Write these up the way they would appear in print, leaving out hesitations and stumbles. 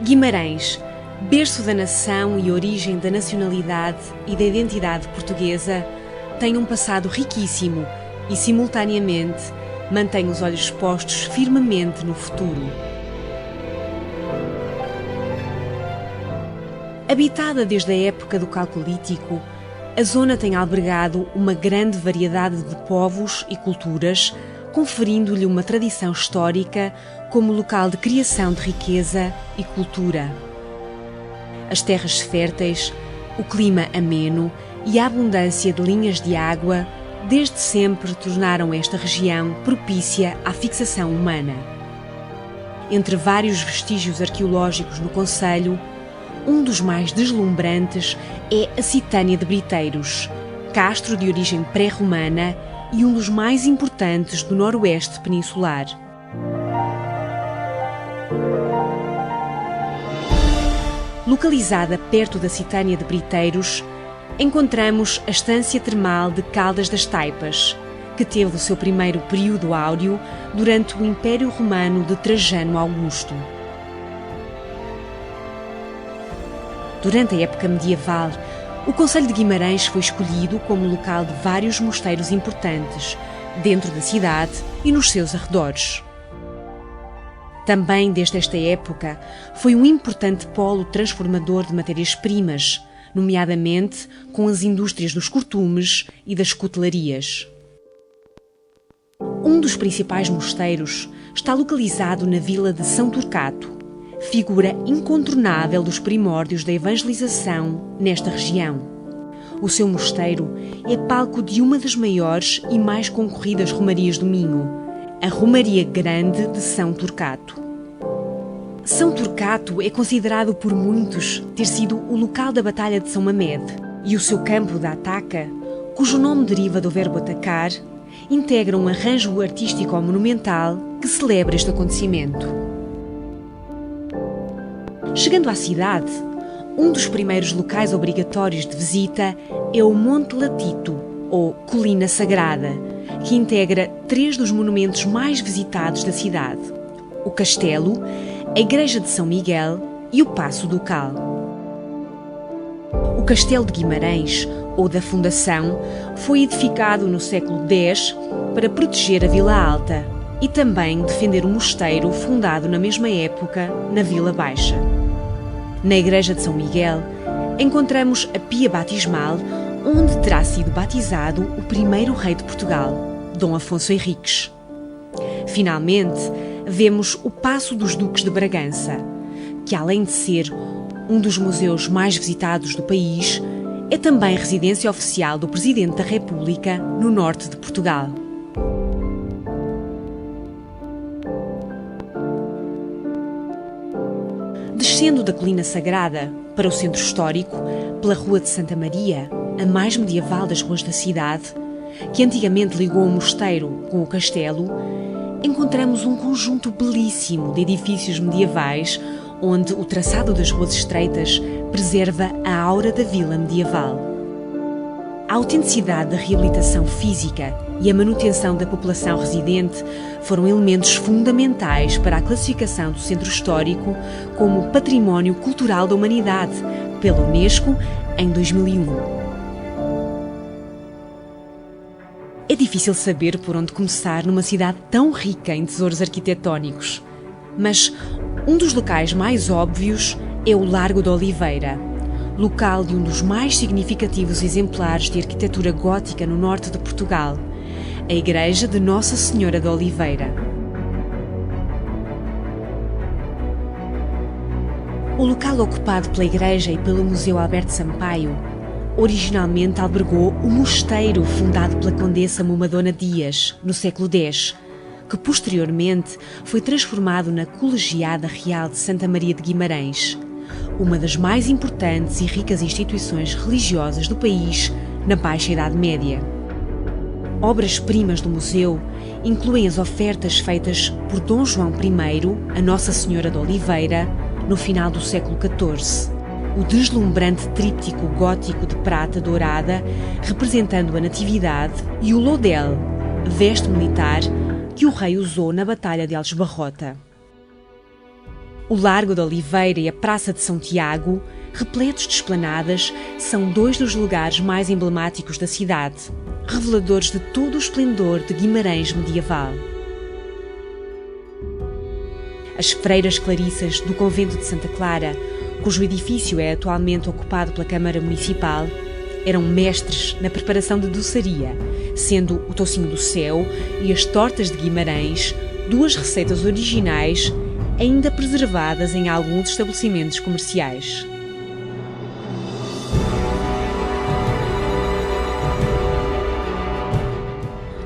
Guimarães, berço da nação e origem da nacionalidade e da identidade portuguesa, tem um passado riquíssimo e, simultaneamente, mantém os olhos postos firmemente no futuro. Habitada desde a época do Calcolítico, a zona tem albergado uma grande variedade de povos e culturas, conferindo-lhe uma tradição histórica como local de criação de riqueza e cultura. As terras férteis, o clima ameno e a abundância de linhas de água desde sempre tornaram esta região propícia à fixação humana. Entre vários vestígios arqueológicos no concelho, um dos mais deslumbrantes é a Citânia de Briteiros, castro de origem pré-romana e um dos mais importantes do noroeste peninsular. Localizada perto da Citânia de Briteiros, encontramos a estância termal de Caldas das Taipas, que teve o seu primeiro período áureo durante o Império Romano de Trajano Augusto. Durante a época medieval, o concelho de Guimarães foi escolhido como local de vários mosteiros importantes, dentro da cidade e nos seus arredores. Também desde esta época foi um importante polo transformador de matérias-primas, nomeadamente com as indústrias dos cortumes e das cutelarias. Um dos principais mosteiros está localizado na vila de São Turcato, figura incontornável dos primórdios da evangelização nesta região. O seu mosteiro é palco de uma das maiores e mais concorridas romarias do Minho, a Romaria Grande de São Turcato. São Turcato é considerado por muitos ter sido o local da Batalha de São Mamede, e o seu campo da Ataca, cujo nome deriva do verbo atacar, integra um arranjo artístico monumental que celebra este acontecimento. Chegando à cidade, um dos primeiros locais obrigatórios de visita é o Monte Latito, ou Colina Sagrada, que integra 3 dos monumentos mais visitados da cidade: o Castelo, a Igreja de São Miguel e o Paço Ducal. O Castelo de Guimarães, ou da Fundação, foi edificado no século X para proteger a Vila Alta e também defender o mosteiro fundado na mesma época na Vila Baixa. Na Igreja de São Miguel, encontramos a pia batismal, onde terá sido batizado o primeiro rei de Portugal, Dom Afonso Henriques. Finalmente, vemos o Paço dos Duques de Bragança, que além de ser um dos museus mais visitados do país, é também residência oficial do Presidente da República no norte de Portugal. Descendo da Colina Sagrada para o centro histórico, pela Rua de Santa Maria, a mais medieval das ruas da cidade, que antigamente ligou o mosteiro com o castelo, encontramos um conjunto belíssimo de edifícios medievais, onde o traçado das ruas estreitas preserva a aura da vila medieval. A autenticidade da reabilitação física e a manutenção da população residente foram elementos fundamentais para a classificação do centro histórico como Património Cultural da Humanidade pela Unesco em 2001. É difícil saber por onde começar numa cidade tão rica em tesouros arquitetónicos, mas um dos locais mais óbvios é o Largo da Oliveira, local de um dos mais significativos exemplares de arquitetura gótica no norte de Portugal, a Igreja de Nossa Senhora da Oliveira. O local ocupado pela igreja e pelo Museu Alberto Sampaio originalmente albergou o mosteiro fundado pela Condessa Momadona Dias, no século X, que posteriormente foi transformado na Colegiada Real de Santa Maria de Guimarães, uma das mais importantes e ricas instituições religiosas do país na Baixa Idade Média. Obras-primas do museu incluem as ofertas feitas por Dom João I a Nossa Senhora da Oliveira no final do século XIV, o deslumbrante tríptico gótico de prata dourada representando a Natividade e o lodel, veste militar que o rei usou na Batalha de Aljubarrota. O Largo da Oliveira e a Praça de São Tiago, repletos de esplanadas, são dois dos lugares mais emblemáticos da cidade, reveladores de todo o esplendor de Guimarães medieval. As freiras clarissas do convento de Santa Clara, cujo edifício é atualmente ocupado pela Câmara Municipal, eram mestres na preparação de doçaria, sendo o toucinho do céu e as tortas de Guimarães duas receitas originais ainda preservadas em alguns estabelecimentos comerciais.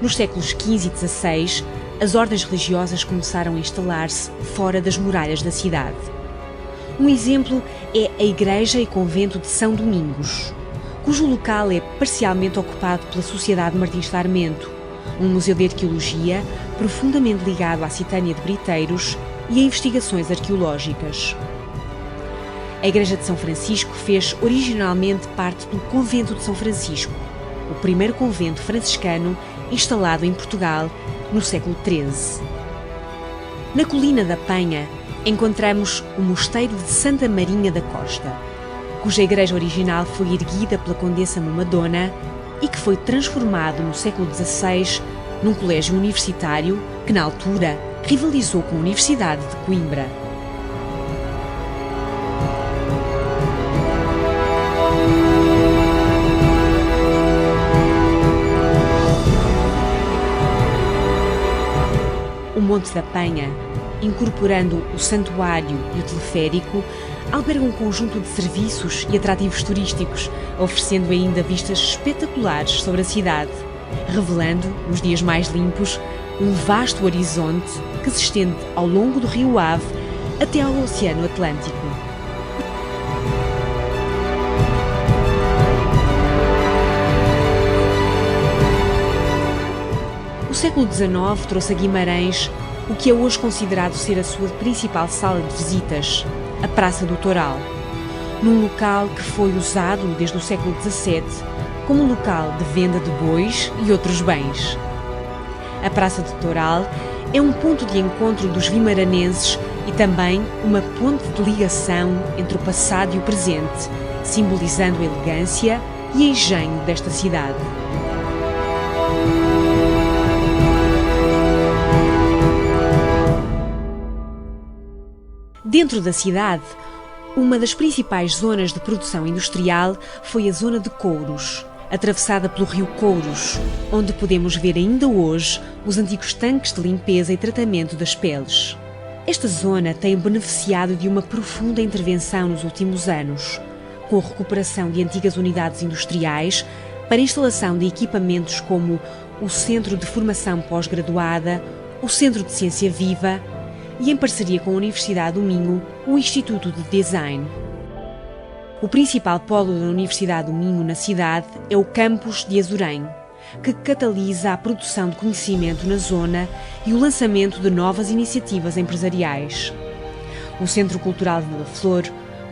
Nos séculos XV e XVI, as ordens religiosas começaram a instalar-se fora das muralhas da cidade. Um exemplo é a Igreja e Convento de São Domingos, cujo local é parcialmente ocupado pela Sociedade Martins Sarmento, um museu de arqueologia profundamente ligado à Citânia de Briteiros e a investigações arqueológicas. A Igreja de São Francisco fez originalmente parte do Convento de São Francisco, o primeiro convento franciscano instalado em Portugal no século XIII. Na colina da Penha encontramos o Mosteiro de Santa Marinha da Costa, cuja igreja original foi erguida pela Condessa Momadona e que foi transformado no século XVI num colégio universitário que, na altura, rivalizou com a Universidade de Coimbra. O Monte da Penha, incorporando o santuário e o teleférico, alberga um conjunto de serviços e atrativos turísticos, oferecendo ainda vistas espetaculares sobre a cidade, revelando, nos dias mais limpos, um vasto horizonte que se estende ao longo do rio Ave até ao Oceano Atlântico. O século XIX trouxe a Guimarães o que é hoje considerado ser a sua principal sala de visitas, a Praça do Toural, num local que foi usado desde o século XVII como local de venda de bois e outros bens. A Praça do Toural é um ponto de encontro dos vimaranenses e também uma ponte de ligação entre o passado e o presente, simbolizando a elegância e engenho desta cidade. Dentro da cidade, uma das principais zonas de produção industrial foi a zona de Couros, atravessada pelo rio Couros, onde podemos ver ainda hoje os antigos tanques de limpeza e tratamento das peles. Esta zona tem beneficiado de uma profunda intervenção nos últimos anos, com a recuperação de antigas unidades industriais para a instalação de equipamentos como o Centro de Formação Pós-Graduada, o Centro de Ciência Viva e, em parceria com a Universidade do Minho, o Instituto de Design. O principal polo da Universidade do Minho na cidade é o campus de Azurém, que catalisa a produção de conhecimento na zona e o lançamento de novas iniciativas empresariais. O Centro Cultural de La Flor,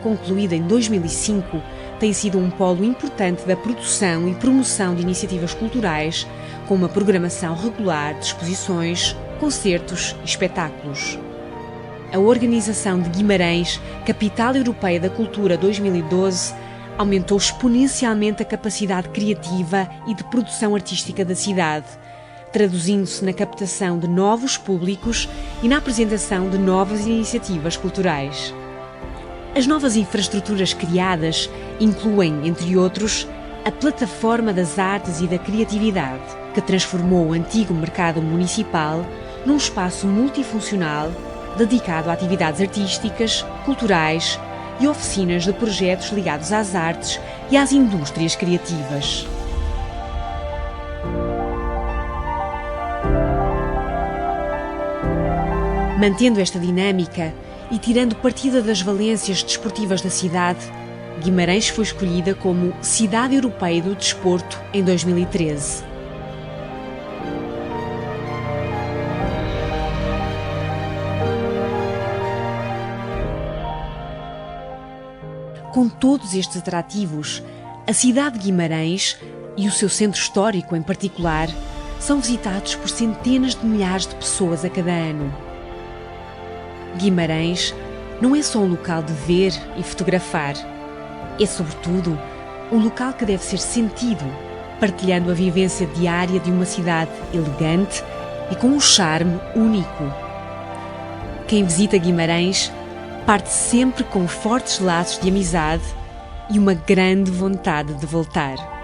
concluído em 2005, tem sido um polo importante da produção e promoção de iniciativas culturais, com uma programação regular de exposições, concertos e espetáculos. A Organização de Guimarães, Capital Europeia da Cultura 2012, aumentou exponencialmente a capacidade criativa e de produção artística da cidade, traduzindo-se na captação de novos públicos e na apresentação de novas iniciativas culturais. As novas infraestruturas criadas incluem, entre outros, a Plataforma das Artes e da Criatividade, que transformou o antigo mercado municipal num espaço multifuncional dedicado a atividades artísticas, culturais e oficinas de projetos ligados às artes e às indústrias criativas. Mantendo esta dinâmica e tirando partida das valências desportivas da cidade, Guimarães foi escolhida como Cidade Europeia do Desporto em 2013. Com todos estes atrativos, a cidade de Guimarães e o seu centro histórico em particular são visitados por centenas de milhares de pessoas a cada ano. Guimarães não é só um local de ver e fotografar. É, sobretudo, um local que deve ser sentido, partilhando a vivência diária de uma cidade elegante e com um charme único. Quem visita Guimarães parte sempre com fortes laços de amizade e uma grande vontade de voltar.